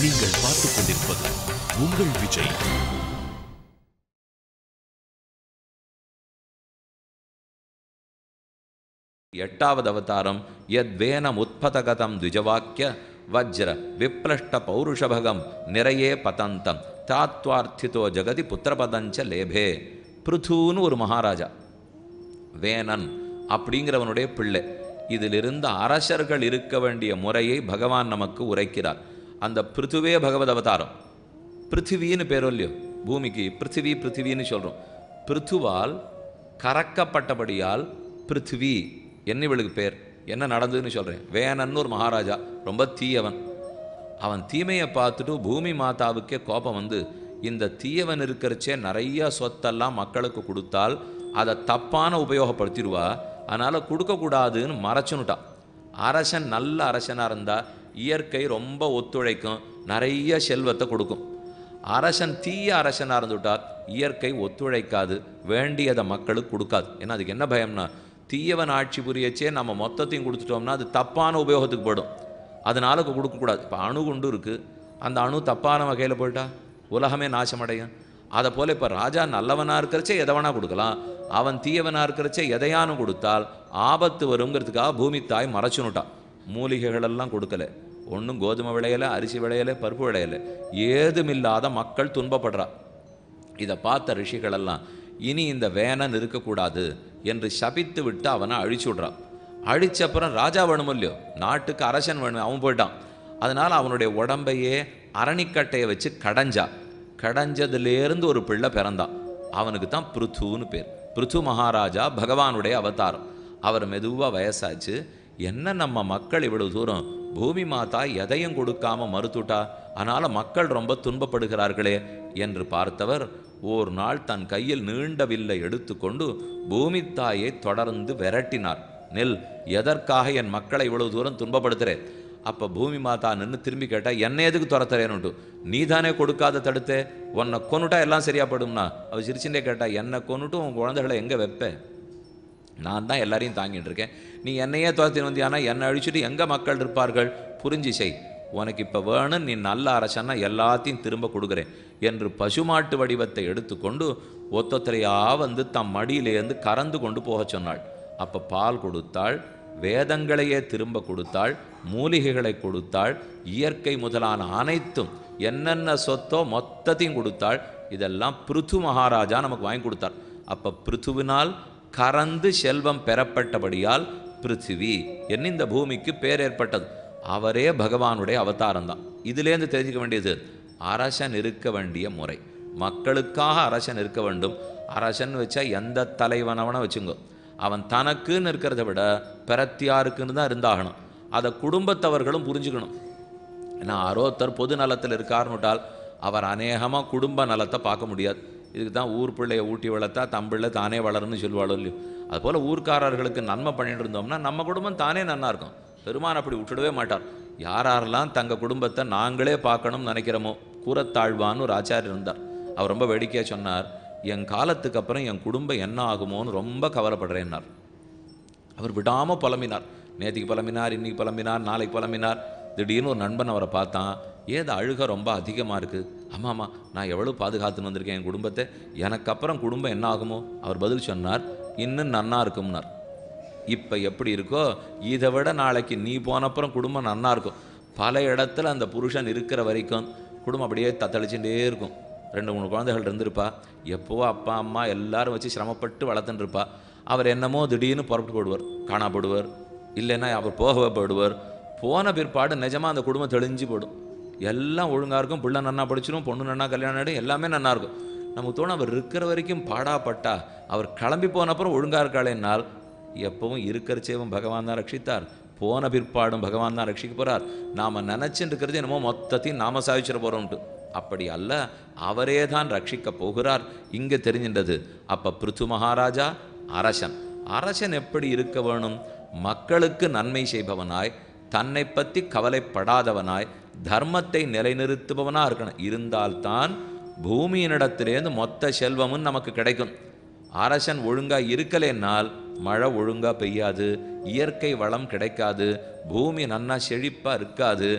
நீங்கள் பார்த்துக் கொண்டிருப்பது உங்கள் விஜய். எட்டாவது அவதாரம் யத்வேனம் உத்பதகதம் த்விஜவாக்கிய வஜ்ர விப்ளஷ்ட பௌருஷபகம் நிறையே பதந்தம் தாத்வார்த்திதோ ஜகதி புத்திரபதஞ்ச லேபே. பிருத்துன்னு ஒரு மகாராஜா, வேனன் அப்படிங்கிறவனுடைய பிள்ளை. இதிலிருந்து அரசர்கள் இருக்க வேண்டிய முறையை பகவான் நமக்கு உரைக்கிறார். அந்த பிருத்துவே பகவத் அவதாரம். பிருத்திவின்னு பேரோ இல்லையோ, பூமிக்கு பிருத்திவி பிருத்திவின்னு சொல்கிறோம். பிருத்துவால் கறக்கப்பட்டபடியால் பிருத்திவி என்ன இவளுக்கு பேர். என்ன நடந்ததுன்னு சொல்கிறேன். வேனன்னு ஒரு மகாராஜா, ரொம்ப தீயவன். அவன் தீமையை பார்த்துட்டு பூமி மாதாவுக்கே கோபம் வந்து, இந்த தீயவன் இருக்கிறச்சே நிறைய சொத்தெல்லாம் மக்களுக்கு கொடுத்தால் அதை தப்பான உபயோகப்படுத்திடுவா, அதனால் கொடுக்கக்கூடாதுன்னு மறைச்சுனுட்டான். அரசன் நல்ல அரசனாக இருந்தால் இயற்கை ரொம்ப ஒத்துழைக்கும், நிறைய செல்வத்தை கொடுக்கும். அரசன் தீய அரசனாக இருந்துவிட்டால் இயற்கை ஒத்துழைக்காது, வேண்டியதை மக்களுக்கு கொடுக்காது. ஏன்னா அதுக்கு என்ன பயம்னா, தீயவன் ஆட்சி புரியச்சே நம்ம மொத்தத்தையும் கொடுத்துட்டோம்னா அது தப்பான உபயோகத்துக்கு போய்டும். அதனால கொடுக்கக்கூடாது. இப்போ அணுகுண்டு இருக்குது, அந்த அணு தப்பான வகையில் போயிட்டா உலகமே நாசமடையும். அதை போல் இப்போ ராஜா நல்லவனாக இருக்கிறச்சே எதவனா கொடுக்கலாம், அவன் தீயவனாக இருக்கிறச்சே எதையானு கொடுத்தால் ஆபத்து வருங்கிறதுக்காக பூமி தாய் மறைச்சுனுட்டான். மூலிகைகளெல்லாம் கொடுக்கல, ஒன்றும் கோதுமை விளையலை, அரிசி விளையலை, பருப்பு விளையலை, ஏதுமில்லாத மக்கள் துன்பப்படுறா. இதை பார்த்த ரிஷிகளெல்லாம் இனி இந்த வேனன் இருக்கக்கூடாது என்று சபித்து விட்டு அவனை அழிச்சு விட்றான். அழிச்சப்புறம் ராஜா வேணும் இல்லையோ, நாட்டுக்கு அரசன் வேணும், அவன் போயிட்டான். அதனால் அவனுடைய உடம்பையே அரணிக்கட்டையை வச்சு கடைஞ்சதுலேருந்து ஒரு பிள்ளை பிறந்தான். அவனுக்கு தான் பிருத்துன்னு பேர். பிருத்து மகாராஜா பகவானுடைய அவதாரம். அவர் மெதுவாக வயசாச்சு. என்ன நம்ம மக்கள் இவ்வளவு தூரம் பூமி மாதா எதையும் கொடுக்காம மறுத்துட்டா, அதனால் மக்கள் ரொம்ப துன்பப்படுகிறார்களே என்று பார்த்தவர் ஓர் நாள் தன் கையில் நீண்ட வில்லை எடுத்துக்கொண்டு பூமி தாயை தொடர்ந்து விரட்டினார். நெல், எதற்காக என் மக்களை இவ்வளவு தூரம் துன்பப்படுத்துகிறேன்? அப்போ பூமி மாதா நின்று திரும்பி கேட்டால், என்ன எதுக்கு துரத்துறேன்னுட்டு, நீ தானே கொடுக்காத தடுத்தே, உன்னை கொன்னுட்டா எல்லாம் சரியா படும்னா. அவள் சிரிச்சுட்டே கேட்டா, என்னை கொன்னுட்டு உன் குழந்தைகளை எங்கே வைப்பேன்? நான் தான் எல்லாரையும் தாங்கிட்டு இருக்கேன், நீ என்னையே துரத்தின்னு வந்தியானா என்னை அழிச்சுட்டு எங்கே மக்கள் இருப்பார்கள்? புரிஞ்சு செய், உனக்கு இப்போ வேணும், நீ நல்ல அரசன்னா எல்லாத்தையும் திரும்ப கொடுக்குறேன் என்று பசுமாட்டு வடிவத்தை எடுத்துக்கொண்டு ஒத்தொத்தரையா வந்து தம் மடியிலேருந்து கறந்து கொண்டு போக சொன்னாள். அப்போ பால் கொடுத்தாள், வேதங்களையே திரும்ப கொடுத்தாள், மூலிகைகளை கொடுத்தாள், இயற்கை முதலான அனைத்தும் என்னென்ன சொத்தோ மொத்தத்தையும் கொடுத்தாள். இதெல்லாம் பிருத்து மகாராஜா நமக்கு வாங்கி கொடுத்தார். அப்போ பிருத்துவினால் கறந்து செல்வம் பெறப்பட்டபடியால் பிருத்திவி என்ன இந்த பூமிக்கு பேர் ஏற்பட்டது. அவரே பகவானுடைய அவதாரம் தான். இதுலேருந்து தெரிஞ்சுக்க வேண்டியது, அரசன் இருக்க வேண்டிய முறை. மக்களுக்காக அரசன் இருக்க வேண்டும். அரசன் வச்சா எந்த தலைவனவனை வச்சுங்கோ, அவன் தனக்குன்னு இருக்கிறத விட பிரத்தியாருக்குன்னு தான் இருந்தாகணும். அதை குடும்பத்தவர்களும் புரிஞ்சுக்கணும். ஏன்னா ஆரோத்தர் பொது நலத்தில் இருக்காருன்னுட்டால் அவர் அநேகமாக குடும்ப நலத்தை பார்க்க முடியாது. இதுக்கு தான் ஊர் பிள்ளையை ஊட்டி வளர்த்தா தம்பிள்ளை தானே வளருன்னு சொல்லுவாளோ இல்லையோ, அதுபோல் ஊர்க்காரர்களுக்கு நன்மை பண்ணிட்டு இருந்தோம்னா நம்ம குடும்பம் தானே நன்னா இருக்கும். பெருமான் அப்படி விட்டுடவே மாட்டார். யாரெல்லாம் தங்கள் குடும்பத்தை நாங்களே பார்க்கணும்னு நினைக்கிறோமோ, கூறத்தாழ்வான்னு ஒரு ஆச்சாரியர் இருந்தார். அவர் ரொம்ப வேடிக்கையாக சொன்னார், என் காலத்துக்கு அப்புறம் என் குடும்பம் என்ன ஆகுமோன்னு ரொம்ப கவலைப்படுறேன்னார். அவர் விடாமல் புலம்பினார். நேற்றுக்கு புலம்பினார், இன்னைக்கு புலம்பினார், நாளைக்கு புலம்பினார். திடீர்னு ஒரு நண்பன் அவரை பார்த்தான், ஏது அழுக ரொம்ப அதிகமாக இருக்குது. ஆமாம்மா, நான் எவ்வளோ பாதுகாத்துன்னு வந்திருக்கேன் என் குடும்பத்தை, எனக்கு அப்புறம் குடும்பம் என்ன ஆகுமோ? அவர் பதில் சொன்னார், இன்னும் நன்னா இருக்கும்னார். இப்போ எப்படி இருக்கோ இதை விட நாளைக்கு நீ போனப்புறம் குடும்பம் நன்னா இருக்கும். பல இடத்துல அந்த புருஷன் இருக்கிற வரைக்கும் குடும்பம் அப்படியே தத்தளிச்சுட்டே இருக்கும். 2-3 குழந்தைகள் இருந்திருப்பா, எப்போவோ அப்பா அம்மா எல்லாரும் வச்சு சிரமப்பட்டு வளர்த்துட்டுருப்பா. அவர் என்னமோ திடீர்னு புறப்பட்டு போடுவார், காணாப்படுவார், இல்லைன்னா அவர் போகவே போடுவார். போன பிற்பாடு நிஜமாக அந்த குடும்பம் தெளிஞ்சு போடும். எல்லாம் ஒழுங்காக இருக்கும், பிள்ளை நன்னா படிச்சிடும், பொண்ணு நன்னா கல்யாணம் ஆகிடும், எல்லாமே நன்னா இருக்கும். நமக்கு தோணும் அவர் இருக்கிற வரைக்கும் பாடாப்பட்டா, அவர் கிளம்பி போனப்புறம் ஒழுங்காக இருக்காளேனால் எப்பவும் இருக்கிறச்சேவும் பகவான் தான் ரட்சித்தார், போன பிற்பாடும் பகவான் தான் ரட்சிக்க போகிறார். நாம் நினச்சிட்டு இருக்கிறது என்னமோ மொத்தத்தையும் நாம சாதிச்சிட போகிறோம்ட்டு. அப்படி அல்ல, அவரே தான் ரட்சிக்க போகிறார். இங்கே தெரிஞ்சின்றது. அப்போ பிருத்து மகாராஜா அரசன். அரசன் எப்படி இருக்க வேணும்? மக்களுக்கு நன்மை செய்பவனாய், தன்னை பற்றி கவலைப்படாதவனாய், தர்மத்தை நிலைநிறுத்துபவனாக இருக்கணும். இருந்தால்தான் பூமியினிடத்திலேருந்து மொத்த செல்வமும் நமக்கு கிடைக்கும். அரசன் ஒழுங்காக இருக்கலைன்னால் மழை ஒழுங்காக பெய்யாது, இயற்கை வளம் கிடைக்காது, பூமி நன்னா செழிப்பாக இருக்காது.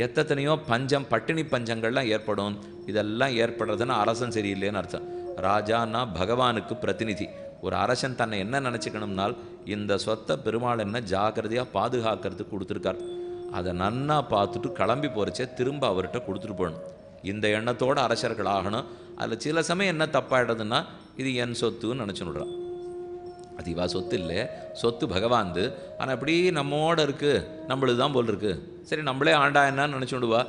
எத்தனையோ பஞ்சம் பட்டினி பஞ்சங்கள்லாம் ஏற்படும். இதெல்லாம் ஏற்படுறதுன்னா அரசன் சரியில்லைன்னு அர்த்தம். ராஜான்னா பகவானுக்கு பிரதிநிதி. ஒரு அரசன் தன்னை என்ன நினச்சிக்கணும்னால் இந்த சொத்தை பெருமாள் என்ன ஜாக்கிரதையாக பாதுகாக்கிறதுக்கு கொடுத்துருக்கார். அதை நன்னா பார்த்துட்டு கிளம்பி போகிறச்சே திரும்ப அவர்கிட்ட கொடுத்துட்டு போகணும். இந்த எண்ணத்தோடு அரசர்கள் ஆகணும். அதில் சில சமயம் என்ன தப்பாயிடுதுன்னா இது என் சொத்துன்னு நினச்சுன்னுடுறான். அது இவா சொத்து இல்லை, சொத்து பகவான்து. ஆனால் அப்படி நம்மோட இருக்குது, நம்மளுது தான் போல் இருக்குது, சரி நம்மளே ஆண்டா என்னான்னு நினச்சுடுவா.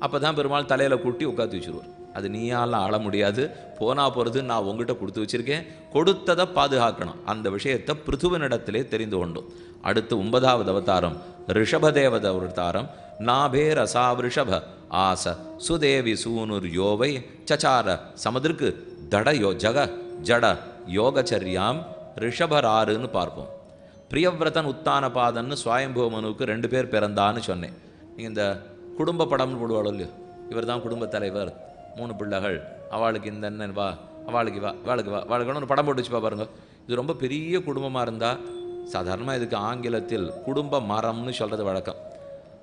அப்போ தான் பெருமாள் தலையில் கூட்டி உட்காந்து வச்சுருவார். அது நீயாலாம் ஆள முடியாது, போனா போகிறது நான் உங்ககிட்ட கொடுத்து வச்சுருக்கேன், கொடுத்ததை பாதுகாக்கணும். அந்த விஷயத்தை பிருத்துவனிடத்திலே தெரிந்து கொண்டோம். அடுத்து 9வது அவதாரம் ரிஷபதேவத அவதாரம். நாபே ரசா ரிஷப ஆச சுதேவி சூனுர் யோவை சச்சார சமுதிருக்கு தடயோ ஜக ஜட யோகச்சரியாம் ரிஷபராருன்னு பார்ப்போம். பிரியவிரதன் உத்தானபாதன்னு சுவாயம்பூமனுக்கு 2 பேர் பிறந்தான்னு சொன்னேன். நீங்கள் இந்த குடும்ப படம்னு போடுவாளோ இல்லையோ, இவர் தான் குடும்பத் தலைவர், 3 பிள்ளைகள், அவளுக்கு இந்த என்ன வா, அவளுக்கு வா, அவளுக்கு வா, அவளுக்கு ஒரு படம் போட்டு வச்சுப்பா பாருங்க. இது ரொம்ப பெரிய குடும்பமாக இருந்தால் சாதாரணமாக இதுக்கு ஆங்கிலத்தில் குடும்ப மரம்னு சொல்கிறது வழக்கம்.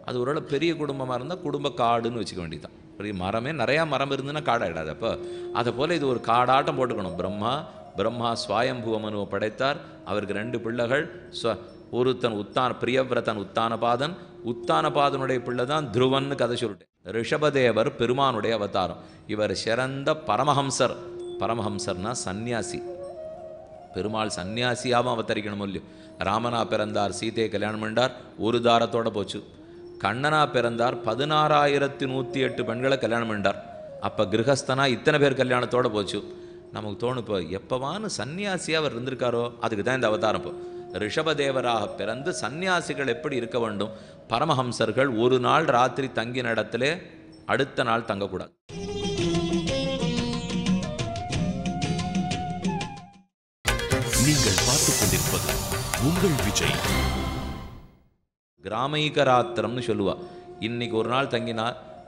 அது ஒரு பெரிய குடும்பமாக இருந்தால் குடும்ப காடுன்னு வச்சுக்க வேண்டியதுதான். பெரிய மரமே நிறையா மரம் இருந்துன்னா காடாயிடாது. அப்போ அதை போல் இது ஒரு காடாட்டம் போட்டுக்கணும். பிரம்மா சுவாயம்புவமனுவை படைத்தார். அவருக்கு 2 பிள்ளைகள். ஒருத்தன் பிரியவிரதன் உத்தானபாதன். உத்தானபாதனுடைய பிள்ளை தான் துருவன்னு கதை சொல்லிட்டேன். ரிஷபதேவர் பெருமானுடைய அவதாரம். இவர் சிறந்த பரமஹம்சர். பரமஹம்சர்னா சந்நியாசி. பெருமாள் சன்னியாசியாகவும் அவதரிக்கணும் இல்லையோ. ராமனா பிறந்தார், சீதையை கல்யாணம் பண்ணார், ஒரு தாரத்தோடு போச்சு. கண்ணனா பிறந்தார், 16,108 பெண்களை கல்யாணம் பண்ணார். அப்போ கிரகஸ்தனா இத்தனை பேர் கல்யாணத்தோடு போச்சு. நமக்கு தோணும் இப்போ எப்பவான்னு சன்னியாசியாக அவர் இருந்திருக்காரோ, அதுக்கு தான் இந்த அவதாரம். இப்போ ரிஷபதேவராக பிறந்து சன்னியாசிகள் எப்படி இருக்க வேண்டும். பரமஹம்சர்கள் ஒரு நாள் ராத்திரி தங்கின இடத்துல அடுத்த நாள் தங்கக்கூடாது. நீங்கள் பார்த்துக் கொண்டிருப்பது உங்கள் விஜய். கிராமீகராத்திரம்னு சொல்லுவா. இன்னைக்கு ஒரு நாள் தங்கினா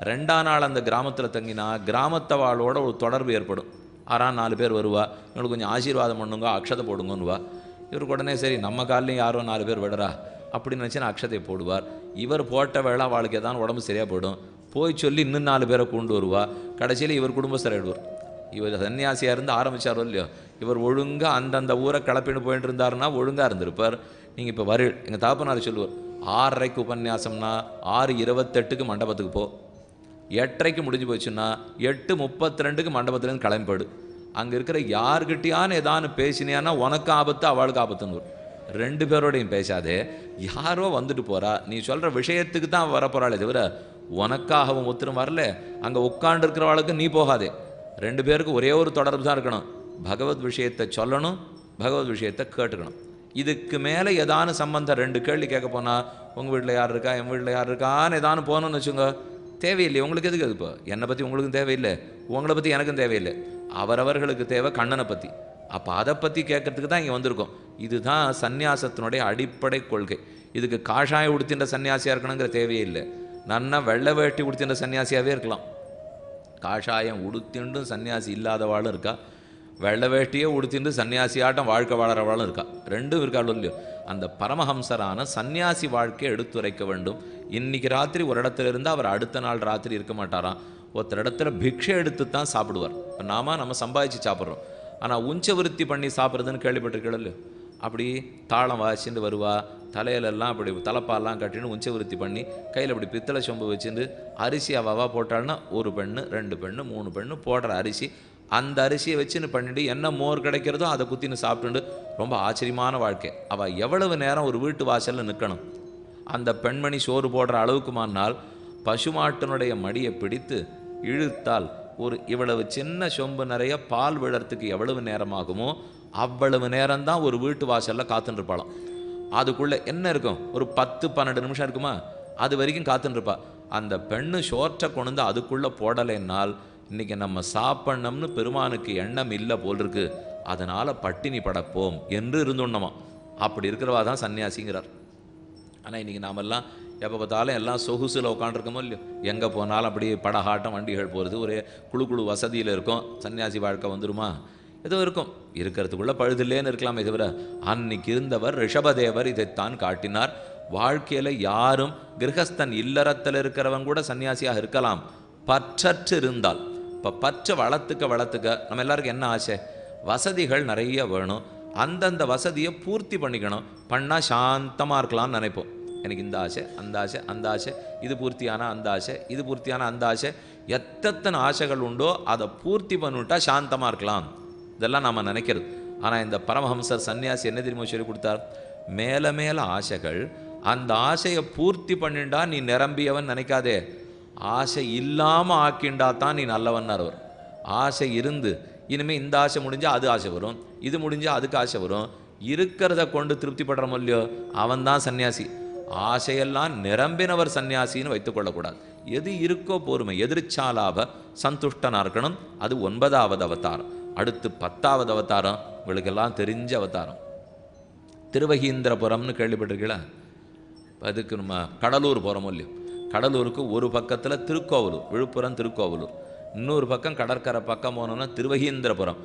2ஆம் நாள் அந்த கிராமத்தில் தங்கினா கிராமத்தவாளோட ஒரு தொடர்பு ஏற்படும். 4 பேர் வருவா, இவங்களுக்கு கொஞ்சம் ஆசீர்வாதம் பண்ணுங்க, அக்ஷதை போடுங்கன்னுவா. இவருக்கு உடனே சரி நம்ம காலையும் யாரோ 4 பேர் விடுறா அப்படின்னு நினச்சி அக்ஷதை போடுவார். இவர் போட்ட வேளை அவளுக்கு ஏதாவது உடம்பு சரியாக போயிடும். போய் சொல்லி இன்னும் 4 பேரை கொண்டு வருவா. கடைசியில் இவர் குடும்பஸ்தராயிடுவார். இவர் சன்னியாசியாக இருந்து ஆரம்பித்தாரோ இல்லையோ, இவர் ஒழுங்காக அந்தந்த ஊரை கிளப்பின்னு போயிட்டு இருந்தாருன்னா ஒழுங்காக இருந்திருப்பார். நீங்கள் இப்போ எங்கள் தாப்பனார் சொல்லுவார், 6:30க்கு உபன்யாசம்னா 6:28க்கு மண்டபத்துக்கு போ, 8:30க்கு முடிஞ்சு போச்சுன்னா 8:32க்கு மண்டபத்துலேருந்து கிளம்பிடு. அங்கே இருக்கிற யார்கிட்டையான்னு ஏதானு பேசினியான்னா உனக்கு ஆபத்து அவளுக்கு ஆபத்துன்னு வரும். 2 பேரோடையும் பேசாதே, யாரோ வந்துட்டு போகிறா, நீ சொல்கிற விஷயத்துக்கு தான் வரப்போகிறாளே தவிர உனக்காகவும் ஒத்துரும் வரல. அங்கே உட்காண்டு இருக்கிறவளுக்கு நீ போகாதே. 2 பேருக்கு ஒரே ஒரு தொடர்பு தான் இருக்கணும். பகவத் விஷயத்தை சொல்லணும், பகவத் விஷயத்தை கேட்டுக்கணும். இதுக்கு மேலே ஏதானு சம்பந்தம் 2 கேள்வி கேட்க போனால் உங்கள் வீட்டில் யார் இருக்கா, என் வீட்டில் யார் இருக்கான்னு ஏதானு போகணும்னு வச்சுங்க, தேவையில்லை. உங்களுக்கு எதுக்கு அது? இப்போ என்னை பற்றி உங்களுக்கும் தேவையில்லை, உங்களை பற்றி எனக்கும் தேவையில்லை. அவரவர்களுக்கு தேவை கண்ணனை பற்றி. அப்போ அதை பற்றி கேட்கறதுக்கு தான் இங்கே வந்திருக்கோம். இதுதான் சந்நியாசத்தினுடைய அடிப்படை கொள்கை. இதுக்கு காஷாயம் உடுத்தின்ற சன்னியாசியாக இருக்கணுங்கிற தேவையே இல்லை. நன்னா வெள்ளை வேட்டி உடுத்தின்ற சன்னியாசியாகவே இருக்கலாம். காஷாயம் உடுத்தின்றும் சன்னியாசி இல்லாதவாளும் இருக்கா, வெள்ளை வேட்டியே உடுத்தின்று சன்னியாசியாட்டம் வாழ்க்கை வாழறவாளும் இருக்கா. 2 இருக்காளோ இல்லையோ. அந்த பரமஹம்சரான சன்னியாசி வாழ்க்கையை எடுத்துரைக்க வேண்டும். இன்னைக்கு ராத்திரி ஒரு இடத்துல இருந்தால் அவர் அடுத்த நாள் ராத்திரி இருக்க மாட்டாராம். ஒருத்தர் இடத்துல பிக்ஷை எடுத்து தான் சாப்பிடுவார். இப்போ நம்ம சம்பாதிச்சு சாப்பிட்றோம், ஆனால் உஞ்சவிருத்தி பண்ணி சாப்பிட்றதுன்னு கேள்விப்பட்டிருக்கீங்களோ இல்லையோ. அப்படி தாளம் வாசிட்டு வருவா, தலையிலெல்லாம் அப்படி தலைப்பாலாம் கட்டின்னு உஞ்சவிருத்தி பண்ணி கையில் அப்படி பித்தளை சொம்பு வச்சுட்டு அரிசி அவவா போட்டாள்னா 1 பெண்ணு 2 பெண்ணு 3 பெண்ணு போடுற அரிசி, அந்த அரிசியை வச்சுன்னு பண்ணிட்டு என்ன மோர் கிடைக்கிறதோ அதை குத்தின்னு சாப்பிட்டுண்டு ரொம்ப ஆச்சரியமான வாழ்க்கை. அவள் எவ்வளவு நேரம் ஒரு வீட்டு வாசலில் நிற்கணும். அந்த பெண்மணி சோறு போடுற அளவுக்குமானால் பசுமாட்டினுடைய மடியை பிடித்து இழுத்தால் இவ்வளவு சின்ன சொம்பு நிறைய பால் விழறதுக்கு எவ்வளவு நேரமாகுமோ அவ்வளவு நேரம்தான் ஒரு வீட்டு வாசலில் காத்துருப்பாளாம். அதுக்குள்ளே என்ன இருக்கும், ஒரு 10-12 நிமிஷம் இருக்குமா, அது வரைக்கும் காத்துருப்பா. அந்த பெண்ணு ஷோர்ட்டை கொண்டு அதுக்குள்ளே போடலைன்னால் இன்றைக்கி நம்ம சாப்பிட்ணும்னு பெருமானுக்கு எண்ணம் இல்லை போல் இருக்கு, அதனால் பட்டினி படப்போம் என்று இருந்துடணுமா. அப்படி இருக்கிறவா தான் சன்னியாசிங்கிறார். ஆனால் இன்றைக்கி நாமெல்லாம் எப்போ பார்த்தாலும் எல்லாம் சொகுசில் உட்காண்டிருக்கோமோ இல்லையோ, எங்கே போனாலும் அப்படியே படகாட்டம் வண்டிகள் போகிறது, ஒரே குழு வசதியில் இருக்கும். சன்னியாசி வாழ்க்கை வந்துருமா? ஏதோ இருக்கும், இருக்கிறதுக்குள்ளே பழுதில்லேன்னு இருக்கலாமே தவிர அன்னைக்கு இருந்தவர் ரிஷபதேவர் இதைத்தான் காட்டினார். வாழ்க்கையில் யாரும் கிரகஸ்தன் இல்லறத்தில் இருக்கிறவன் கூட சன்னியாசியாக இருக்கலாம், பற்றற்று இருந்தால். இப்போ பற்ற வளர்த்துக்க நம்ம எல்லாருக்கும் என்ன ஆசை? வசதிகள் நிறைய வேணும், அந்தந்த வசதியை பூர்த்தி பண்ணிக்கணும், பண்ணால் சாந்தமாக இருக்கலாம்னு நினைப்போம். எனக்கு இந்த ஆசை, அந்த ஆசை, அந்த ஆசை, இது பூர்த்தியான அந்த ஆசை, இது பூர்த்தியான அந்த ஆசை, எத்தனை ஆசைகள் உண்டோ அதை பூர்த்தி பண்ணிவிட்டா சாந்தமாக இருக்கலாம், இதெல்லாம் நாம் நினைக்கிறது. ஆனால் இந்த பரமஹம்சர் சன்னியாசி என்ன தெரியுமா சொல்லி கொடுத்தார்? மேலே மேலே ஆசைகள், அந்த ஆசையை பூர்த்தி பண்ணிண்டா நீ நிரம்பியவன் நினைக்காதே, ஆசை இல்லாமல் ஆக்கிண்டா தான் நீ நல்லவன்னார் அவர். ஆசை இருந்து இனிமேல் இந்த ஆசை முடிஞ்சால் அது ஆசை வரும், இது முடிஞ்சால் அதுக்கு ஆசை வரும், இருக்கிறத கொண்டு திருப்தி படுறோம் இல்லையோ, அவன் தான் சன்னியாசி. ஆசையெல்லாம் நிரம்பினவர் சன்னியாசின்னு வைத்துக்கொள்ளக்கூடாது. எது இருக்கோ பொறுமை, எதிர்ச்சாலாப சந்துஷ்டனாக இருக்கணும். அது 9வது அவதாரம். அடுத்து 10வது அவதாரம் உங்களுக்கெல்லாம் தெரிஞ்ச அவதாரம் திருவகீந்திரபுரம்னு கேள்விப்பட்டிருக்கீங்களா? அதுக்கு நம்ம கடலூர் போகிறோமோ இல்லையோ, கடலூருக்கு ஒரு பக்கத்தில் திருக்கோவலூர், விழுப்புரம் திருக்கோவலூர், இன்னொரு பக்கம் கடற்கரை பக்கம் போனோம்னா திருவகீந்திரபுரம்.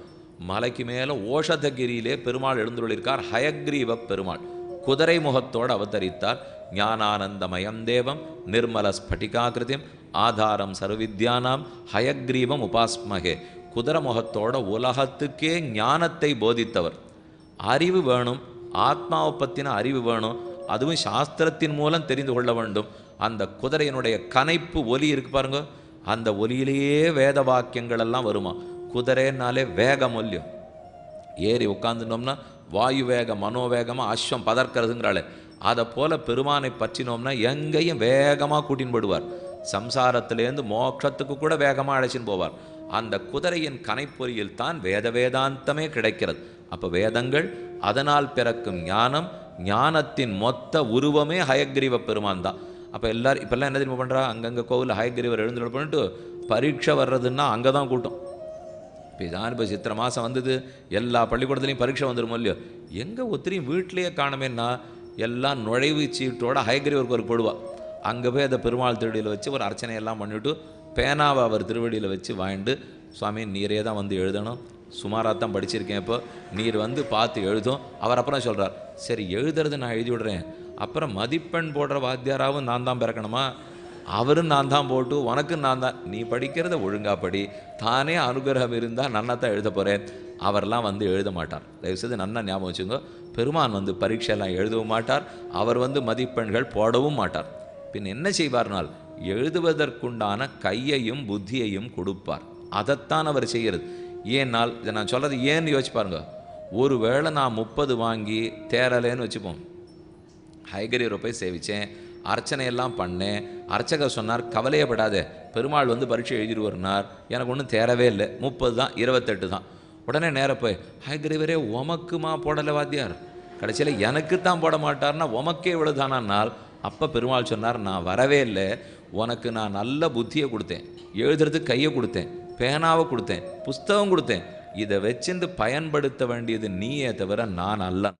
மலைக்கு மேலே ஓஷதகிரியிலே பெருமாள் எழுந்துள்ளிருக்கார். ஹயக்ரீவ பெருமாள் குதிரை முகத்தோடு அவதரித்தார். ஞானானந்தமயம் தேவம் நிர்மல ஸ்பட்டிகாகிருதிம் ஆதாரம் சர்வவித்யானாம் ஹயக்ரீவம் உபாஸ்மகே. குதிரை முகத்தோட உலகத்துக்கே ஞானத்தை போதித்தவர். அறிவு வேணும், ஆத்மாவை பற்றின அறிவு வேணும், அதுவும் சாஸ்திரத்தின் மூலம் தெரிந்து கொள்ள வேண்டும். அந்த குதிரையினுடைய கனைப்பு ஒலி இருக்கு பாருங்க, அந்த ஒலியிலேயே வேத வாக்கியங்கள் எல்லாம் வருமா. குதிரைனாலே வேகம் ஒல்லியும், ஏறி உட்காந்துட்டோம்னா வாயு வேகம் மனோவேகமாக அஸ்வம் பதற்கிறதுங்கிறாளே, அதை போல பெருமானை பற்றினோம்னா எங்கேயும் வேகமாக கூட்டின்னு போடுவார். சம்சாரத்திலேருந்து மோட்சத்துக்கு கூட வேகமாக அழைச்சின்னு போவார். அந்த குதிரையின் கனைப்பொறியில் தான் வேத வேதாந்தமே கிடைக்கிறது. அப்போ வேதங்கள், அதனால் பிறக்கும் ஞானம், ஞானத்தின் மொத்த உருவமே ஹயக்ரீவ பெருமான் தான். அப்போ இப்போல்லாம் என்ன தெரியுமா பண்ணுறா? அங்கங்கே கோவிலில் ஹயக்ரீவர் எழுந்து பண்ணிட்டு பரீட்சை வர்றதுன்னா அங்கே தான் கூட்டம். இப்போ சித்திரை மாதம் வந்தது, எல்லா பள்ளிக்கூடத்துலையும் பரீட்சை வந்துடும் இல்லையோ, எங்கே ஒத்திரியும் வீட்டிலேயே காணமேன்னா எல்லாம் நுழைவு சீட்டோட ஹயக்ரீவருக்கு ஒரு போடுவாள். அங்கே போய் அதை பெருமாள் திருவடியில் வச்சு ஒரு அர்ச்சனையெல்லாம் பண்ணிவிட்டு பேனாவை அவர் திருவடியில் வச்சு வாங்கிட்டு, சுவாமி நீரே தான் வந்து எழுதணும், சுமாராக தான் படிச்சிருக்கேன், இப்போ நீர் வந்து பார்த்து எழுதும். அவர் அப்புறம் சொல்கிறார், சரி எழுதுறது நான் எழுதி விடுறேன், அப்புறம் மதிப்பெண் போடுற வாத்தியாராகவும் நான் தான் பிறக்கணுமா? அவரும் நான் தான் போட்டு உனக்கும் நான் தான், நீ படிக்கிறத ஒழுங்காக படி, தானே அனுகிரகம் இருந்தால் நன்னாத்தான் எழுத போகிறேன். அவரெல்லாம் வந்து எழுத மாட்டார். தயவுசெய்து நன்னா ஞாபகம் வச்சுங்க, பெருமான் வந்து பரீட்சையெல்லாம் எழுதவும் மாட்டார், அவர் வந்து மதிப்பெண்கள் போடவும் மாட்டார். பின் என்ன செய்வார்னால் எழுதுவதற்குண்டான கையையும் புத்தியையும் கொடுப்பார். அதைத்தான் அவர் செய்கிறது. ஏன்னால் இதை நான் சொல்கிறது ஏன்னு யோசிச்சு பாருங்க. ஒரு வேளை நான் 30 வாங்கி தேரலேன்னு வச்சுப்போம், ஹயக்ரீவரை போய் சேவித்தேன், அர்ச்சனையெல்லாம் பண்ணேன், அர்ச்சகர் சொன்னார் கவலையப்படாதே பெருமாள் வந்து பரீட்சை எழுதிடுவார்னார், எனக்கு ஒன்றும் தேரவே இல்லை, 30 தான் 28 தான். உடனே நேராக போய் ஹயக்ரீவரே உமக்குமா போடலை வாத்தியார், கடைசியில் எனக்கு தான் போட மாட்டார்னா உமக்கே இவ்வளோதானால், அப்போ பெருமாள் சொன்னார் நான் வரவே இல்லை, உனக்கு நான் நல்ல புத்தியை கொடுத்தேன், எழுதுறதுக்கு கையை கொடுத்தேன், பேனாவை கொடுத்தேன், புஸ்தகம் கொடுத்தேன், இதை வச்சுட்டு பயன்படுத்த வேண்டியது நீயே தவிர நான் அல்ல.